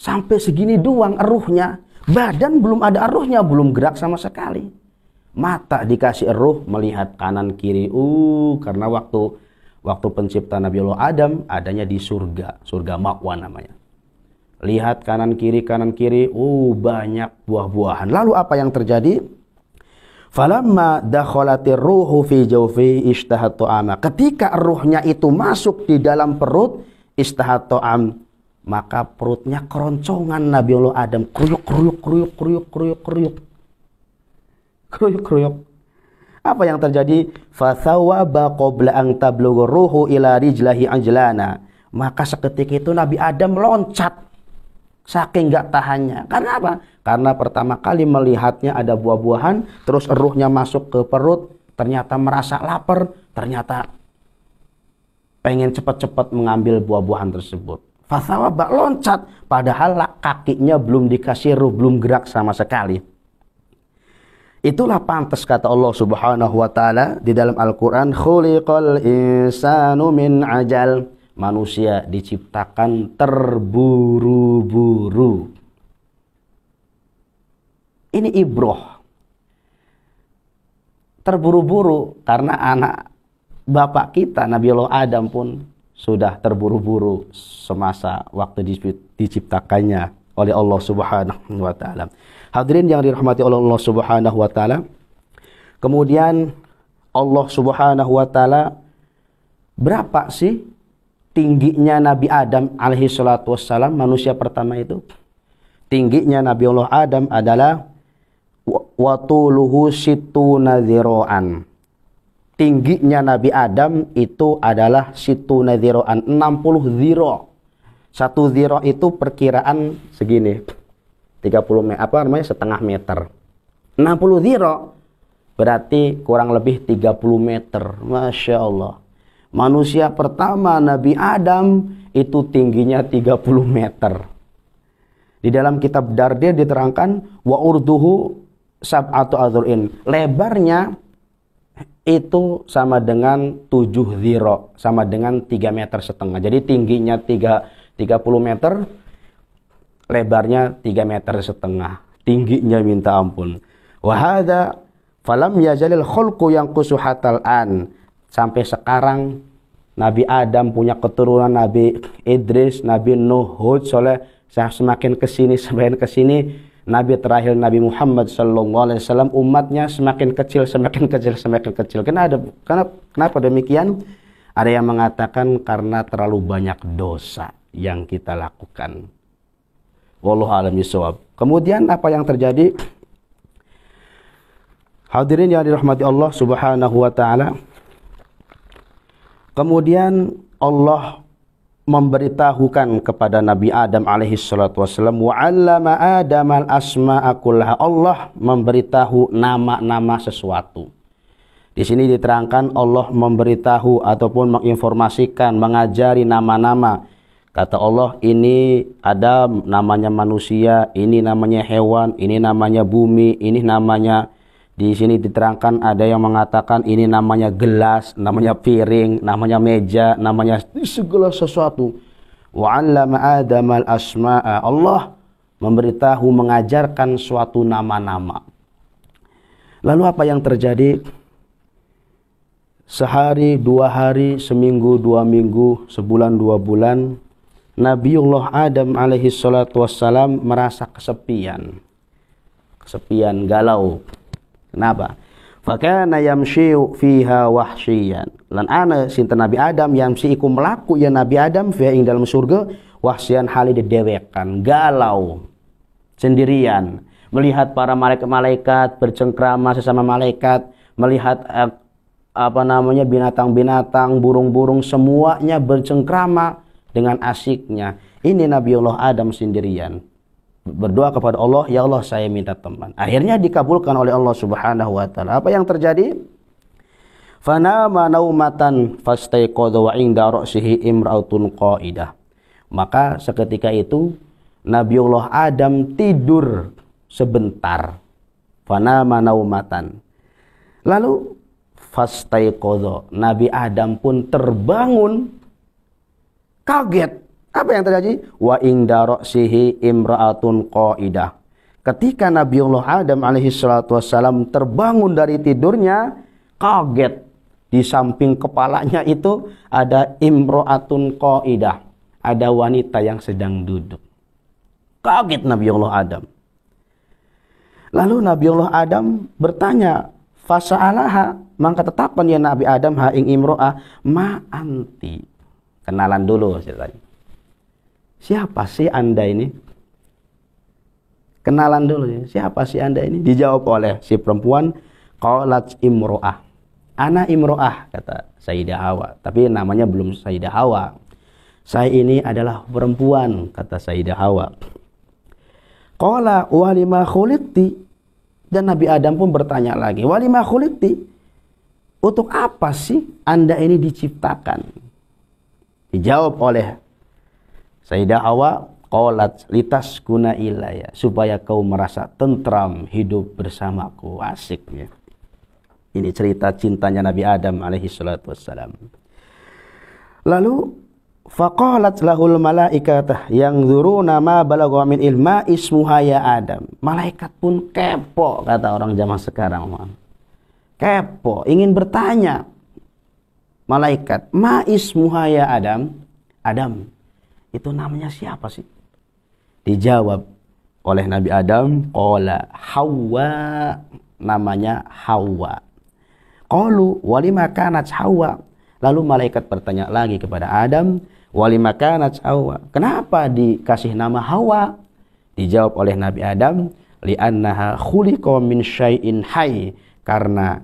Sampai segini doang eruhnya. Badan belum ada eruhnya, belum gerak sama sekali. Mata dikasih eruh, melihat kanan kiri. Karena waktu pencipta Nabi Allah Adam adanya di surga. Surga Ma'wa namanya. Lihat kanan kiri, banyak buah-buahan. Lalu apa yang terjadi? Falamma dakhalatir ruhu fi jawfi ishtahat ta'ama. Ketika ruhnya itu masuk di dalam perut, ishtahat ta'am, maka perutnya keroncongan Nabiullah Adam, kruyuk. Apa yang terjadi? Fathawaba qabla an tablugha ruhu ila rijlahi ajlana. Maka seketika itu Nabi Adam loncat saking gak tahannya. Karena apa? Karena pertama kali melihatnya ada buah-buahan, terus ruhnya masuk ke perut, ternyata merasa lapar, ternyata pengen cepat-cepat mengambil buah-buahan tersebut. Fathawaba, loncat, padahal kakinya belum dikasih ruh, belum gerak sama sekali. Itulah pantas kata Allah Subhanahu wa taala di dalam Al-Qur'an, khuliqal insanu min ajal. Manusia diciptakan terburu-buru. Ini ibroh. Terburu-buru karena anak bapak kita Nabiullah Adam pun sudah terburu-buru semasa waktu diciptakannya oleh Allah Subhanahu wa taala. Hadirin yang dirahmati oleh Allah Subhanahu wa taala. Kemudian Allah Subhanahu wa taala, berapa sih tingginya Nabi Adam alaihi salatu wassalam, manusia pertama itu? Tingginya Nabiullah Adam adalah watuluhu situna dzira'an. Tingginya Nabi Adam itu adalah situna dzira'an, 60 dzira'. Satu dzira' itu perkiraan segini. 30 meter, setengah meter. 60 dzira' berarti kurang lebih 30 meter. Masya Allah. Manusia pertama Nabi Adam itu tingginya 30 meter. Di dalam kitab Dardir diterangkan wa urduhu sab'atu adhur'in. Lebarnya itu sama dengan 7 dzira', sama dengan 3 meter setengah. Jadi tingginya 30 meter, lebarnya 3 meter setengah. Tingginya minta ampun. Wa hadza falam yazalil khulqu yanqusu hatal an. Sampai sekarang Nabi Adam punya keturunan Nabi Idris, Nabi Nuh, Hud, Soleh, semakin kesini, Nabi terakhir Nabi Muhammad SAW, umatnya semakin kecil. Kenapa demikian? Ada yang mengatakan karena terlalu banyak dosa yang kita lakukan. Wallahu a'lam bishawab. Kemudian apa yang terjadi? Hadirin yang dirahmati Allah Subhanahu wa taala. Kemudian Allah memberitahukan kepada Nabi Adam alaihi salatu wassalam, wa 'allama Adam al-asma'a kullaha. Allah memberitahu nama-nama sesuatu. Di sini diterangkan Allah memberitahu ataupun menginformasikan, mengajari nama-nama. Kata Allah, ini ada namanya manusia, ini namanya hewan, ini namanya bumi, ini namanya. Di sini diterangkan ada yang mengatakan ini namanya gelas, namanya piring, namanya meja, namanya segala sesuatu. Wa 'allama Adam al-asma'a. Allah memberitahu, mengajarkan suatu nama-nama. Lalu apa yang terjadi? Sehari, 2 hari, seminggu, 2 minggu, sebulan, 2 bulan, Nabiullah Adam alaihi salatu wassalam merasa kesepian. Kesepian, galau. Kenapa? Fakana yamshiu fiha wahsyian. Lan ana sinten Nabi Adam yamsi iku melaku ya Nabi Adam fiha ing dalam surga wahsyian hali didewekan, galau, sendirian, melihat para malaikat-malaikat bercengkrama sesama malaikat, melihat binatang-binatang, burung-burung, semuanya bercengkrama dengan asiknya. Ini Nabiullah Adam sendirian. Berdoa kepada Allah, ya Allah saya minta teman. Akhirnya dikabulkan oleh Allah Subhanahu wa taala. Apa yang terjadi? Fanama naumatan fastaiqadha wa inda ra'sihi imra'atun qa'idah. Maka seketika itu Nabiullah Adam tidur sebentar. Fanama naumatan. Lalu fastaiqadha, Nabi Adam pun terbangun, kaget. Apa yang terjadi? Wa inda ra'sihi imra'atun qa'idah. Ketika Nabiullah Adam alaihi salatu wassalam terbangun dari tidurnya, kaget. Di samping kepalanya itu ada imra'atun qa'idah. Ada wanita yang sedang duduk. Kaget Nabiullah Adam. Lalu Nabiullah Adam bertanya, fasa'alaha, maka tetapan ya Nabi Adam ha ing imro'ah, ma anti. Kenalan dulu ceritanya. Siapa sih Anda ini? Kenalan dulu ya. Siapa sih Anda ini? Dijawab oleh si perempuan, qalat imro'ah. Ana imro'ah, kata Sayyidah Hawa. Tapi namanya belum Sayyidah Hawa. Saya ini adalah perempuan, kata Sayyidah Hawa. Qala walima khuliqti. Dan Nabi Adam pun bertanya lagi, walima khuliqti? Untuk apa sih Anda ini diciptakan? Dijawab oleh Sayyidah Hawa, qalat litaskuna ilayya, supaya kau merasa tentram hidup bersamaku. Asik ya. Ini cerita cintanya Nabi Adam alaihi salatu wassalam. Lalu faqalat lahul malaikatah yanzuruna ma balagha min ilma ismuha ya Adam. Malaikat pun kepo, kata orang zaman sekarang. Kepo, ingin bertanya. Malaikat, ma ismuha ya Adam? Adam, itu namanya siapa sih? Dijawab oleh Nabi Adam, qala Hawa, namanya Hawa. Qalu walima kanat Hawa. Lalu malaikat bertanya lagi kepada Adam, walima kanat Hawa, kenapa dikasih nama Hawa? Dijawab oleh Nabi Adam, li'annaha khuliqa min syai'in hayy, karena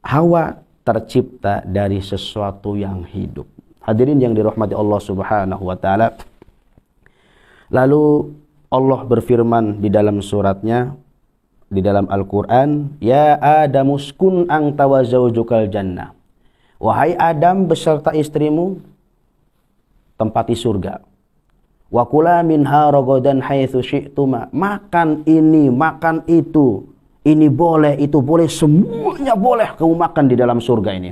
Hawa tercipta dari sesuatu yang hidup. Hadirin yang dirahmati Allah Subhanahu wa taala. Lalu Allah berfirman di dalam suratnya, di dalam Al-Qur'an, ya Adam uskun anta wa zaujukal jannah. Wahai Adam beserta istrimu tempati surga. Wa kula minha ragadan haitsu syi'tuma. Makan ini, makan itu. Ini boleh, itu boleh, semuanya boleh kamu makan di dalam surga ini.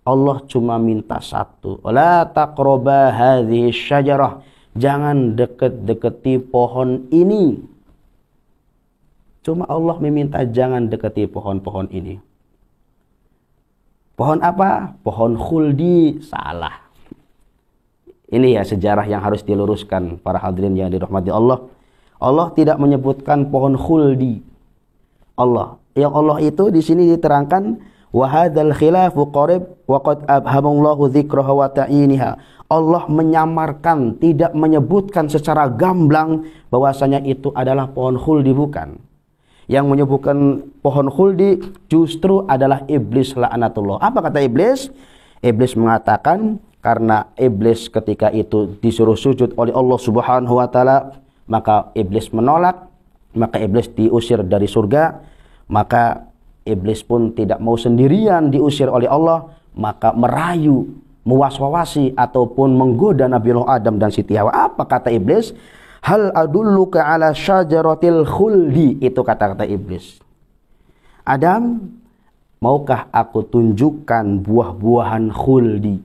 Allah cuma minta satu. La taqraba hadhihi syajarah. Jangan deket-deketi pohon ini. Cuma Allah meminta jangan deketi pohon-pohon ini. Pohon apa? Pohon khuldi. Salah. Ini ya sejarah yang harus diluruskan para hadirin yang dirahmati Allah. Allah tidak menyebutkan pohon khuldi. Yang Allah itu di sini diterangkan wa hadzal khilafu qarib wa qad abhamallahu dzikraha wa ta'iniha. Allah menyamarkan, tidak menyebutkan secara gamblang bahwasanya itu adalah pohon khuldi, bukan. Yang menyebutkan pohon khuldi justru adalah iblis laknatullah. Apa kata iblis? Iblis mengatakan karena iblis ketika itu disuruh sujud oleh Allah Subhanahu wa taala, maka iblis menolak, maka iblis diusir dari surga, maka iblis pun tidak mau sendirian diusir oleh Allah, maka merayu, mewaswasi ataupun menggoda Nabiullah Adam dan Siti Hawa. Apa kata iblis? Hal adulluka ala syajaratil khuldi. Itu kata-kata iblis. Adam, maukah aku tunjukkan buah-buahan khuldi?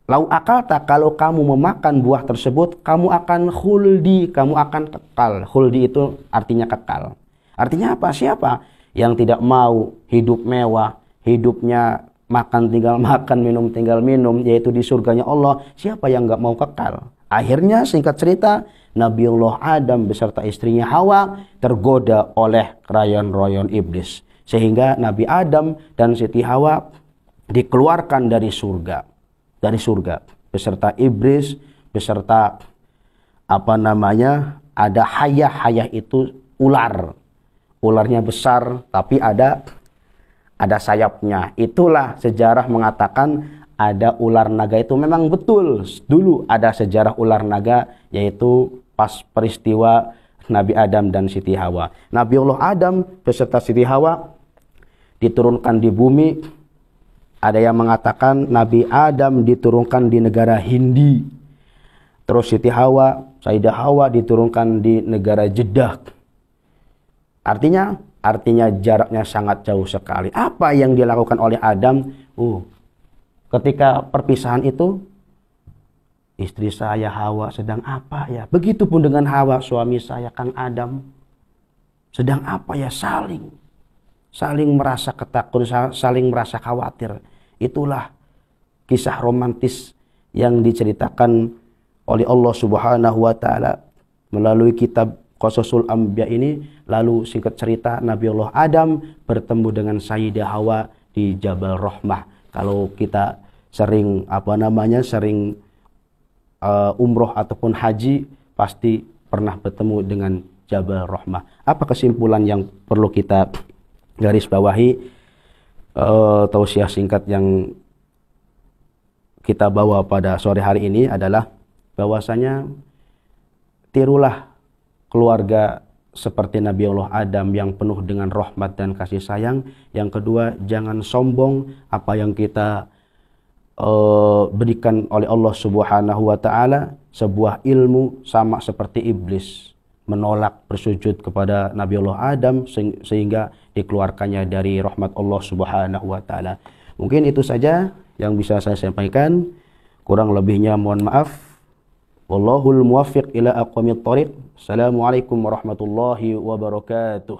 Lau akalta, kalau kamu memakan buah tersebut, kamu akan khuldi, kamu akan kekal. Khuldi itu artinya kekal. Artinya apa? Siapa yang tidak mau hidup mewah, hidupnya makan tinggal makan, minum tinggal minum, yaitu di surganya Allah, siapa yang nggak mau kekal? Akhirnya singkat cerita, Nabiullah Adam beserta istrinya Hawa tergoda oleh rayon-rayon iblis. Sehingga Nabi Adam dan Siti Hawa dikeluarkan dari surga. Dari surga. Beserta iblis, beserta ada hayah itu ular. Ularnya besar tapi ada sayapnya. Itulah sejarah mengatakan ada ular naga itu memang betul. Dulu ada sejarah ular naga, yaitu pas peristiwa Nabi Adam dan Siti Hawa. Nabiullah Adam beserta Siti Hawa diturunkan di bumi. Ada yang mengatakan Nabi Adam diturunkan di negara Hindi. Terus Siti Hawa, Sayyidah Hawa diturunkan di negara Jeddah. Artinya jaraknya sangat jauh sekali. Apa yang dilakukan oleh Adam? Ketika perpisahan itu, istri saya Hawa sedang apa ya? Begitupun dengan Hawa, suami saya Kang Adam. Sedang apa ya? Saling merasa ketakutan, saling merasa khawatir. Itulah kisah romantis yang diceritakan oleh Allah Subhanahu wa taala melalui kitab Qasasul Anbiya ini. Lalu singkat cerita, Nabi Allah Adam bertemu dengan Sayyidah Hawa di Jabal Rahmah. Kalau kita sering sering umroh ataupun haji, pasti pernah bertemu dengan Jabal Rahmah. Apa kesimpulan yang perlu kita garis bawahi? Tausiah singkat yang kita bawa pada sore hari ini adalah bahwasanya tirulah keluarga seperti Nabi Allah Adam yang penuh dengan rahmat dan kasih sayang. Yang kedua, jangan sombong. Apa yang kita berikan oleh Allah Subhanahu wa taala, sebuah ilmu, sama seperti iblis menolak bersujud kepada Nabi Allah Adam sehingga dikeluarkannya dari rahmat Allah Subhanahu wa taala. Mungkin itu saja yang bisa saya sampaikan. Kurang lebihnya mohon maaf. Wallahul muwaffiq ila aqwamit thoriq. Assalamualaikum warahmatullahi wabarakatuh.